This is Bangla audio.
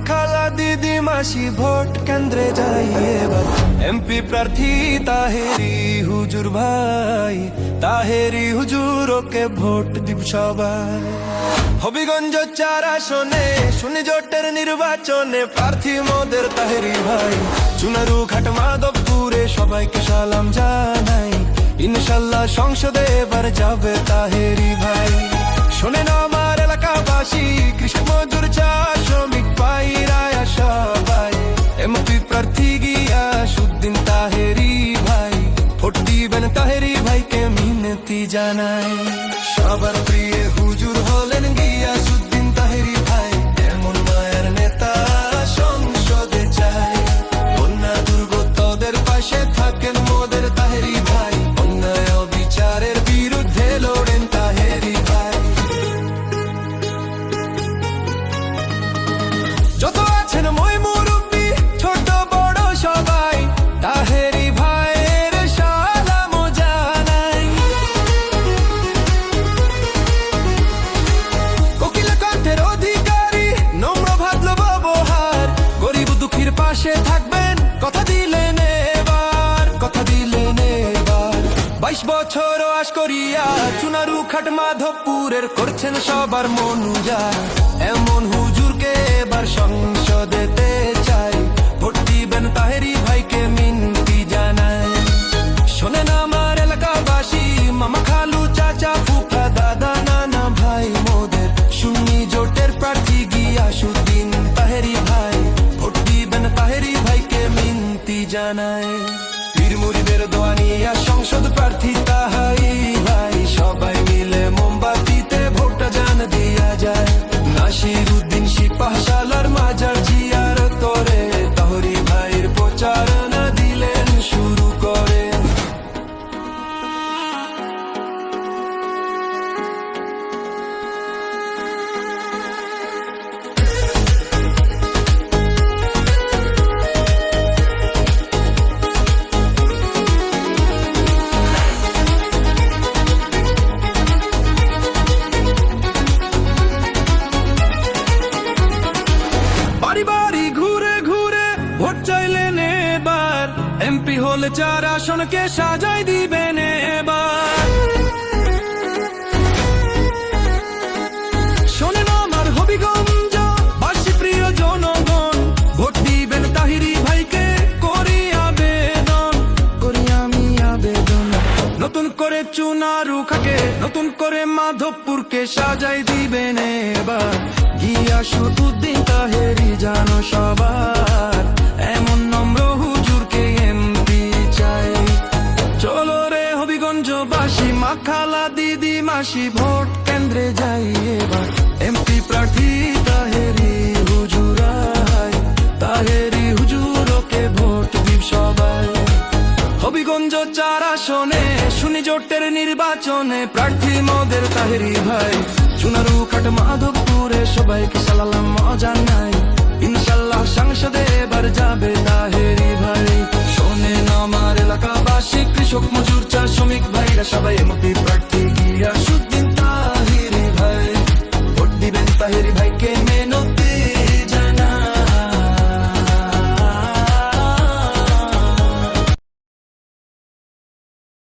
খালা দিদি মাসি ভোট কেন্দ্রে যাই এবার এমপি প্রার্থী তাহেরি হুজুর ভাই, তাহেরি হুজুর ওকে ভোট দিব সবাই। হবিগঞ্জ 4 আসনে শুনি জোটের নির্বাচনে প্রার্থী মোদের তাহেরি ভাই। চুনারু ঘাট মাধবপুরে সবাইকে সালাম জানাই, ইনশাল্লাহ সংসদে এবার যাবে তাহেরি ভাই। শোনেন আমার এলাকাবাসী, কৃষক মজুর চা শ্রমিক পাইরায়া সবাই, এমপি প্রার্থী গিয়াসউদ্দিন তাহেরি ভাই, ভোট দিবেন তাহেরি ভাইকে মিনতি জানাই। সবার প্রিয় হুজুর হলেন গিয়াসউদ্দিন তাহেরি ভাই, এমন মায়ের নেতা সংসদে চাই। বন্যা দুর্গতদের পাশে থাকেন মোদের তাহেরি ভাই, অন্যায় অবিচারের বিরুদ্ধে লড়েন তাহেরি ভাই। যত আছেন মই মুরব্বি ছোট বড় সবাই, তাহেরি ভাইয়ের সালাম জানাই। কোকিল কণ্ঠের অধিকারী, নম্র ভদ্র ব্যবহার, গরিব দুঃখীর পাশে থাকবেন কথা দিলেন এবার, কথা দিলেন এবার। 22 বছর আশ করিয়া চুনারু ঘাট মাধবপুরের করছেন সবার মন উজাড়, এমন হুজুরকে এবার সংসদেতে চাই, ভোট দিবেন তাহেরি ভাইকে মিনতি জানাই। শোনেন আমার এলাকাবাসী, মামা খালু চাচা ফুফা দাদা নানা ভাই মোদের সুন্নি জোটের প্রার্থী গিয়াসউদ্দিন তাহেরি ভাই, ভোট দিবেন তাহেরি ভাইকে মিনতি জানাই। পীর মুরিদের দোয়া নিয়া সংসদ প্রার্থী তাহেরি ভাই, সবাই মিলে মোমবাতিতে ভোটটা জান দিয়া যায়। নাসিরউদ্দিন সিপাহসালার মাজার জিয়ারত করে তাহেরি ভাইয়ের প্রচারণা দিলেন শুরু করে। বাড়ি বাড়ি ঘুরে ঘুরে ভোট চাইলেন এবার, এমপি হলে 4 আসনকে সাজাই দিবেন এবার। শোনেন আমার হবিগঞ্জ বাসী প্রিয় জনগণ, ভোট দিবেন তাহেরি ভাইকে করি আবেদন, করি আমি আবেদন। নতুন করে চুনারু খাকে, নতুন করে মাধবপুরকে সাজাই দিবেন এবার, গিয়াসউদ্দিন তাহেরি জানো সবার, এমন নম্র হুজুরকে এমপি চাই। চলো রে হবিগঞ্জবাসী, মা খালা দিদি মাসি ভোট কেন্দ্রে যাই এবার, এমপি প্রার্থী তাহেরি হুজুর আই, তাহেরি হুজুর ওকে ভোট দিব সবাই। হবিগঞ্জ 4 আসনে শুনি জোটের নির্বাচনে প্রার্থী মোদের তাহেরি ভাই। চুনারু ঘাট মাধবপুরে সবাইকে সালাম জানাই, ইনশাল্লাহ সংসদে এবার যাবে তাহেরি ভাই। শোনেন আমার এলাকাবাসী, কৃষক মজুর চা শ্রমিক ভাইরা সবাই, এমপি প্রার্থী গিয়াসউদ্দিন তাহেরি ভাই, ভোট দিবেন তাহেরি ভাইকে।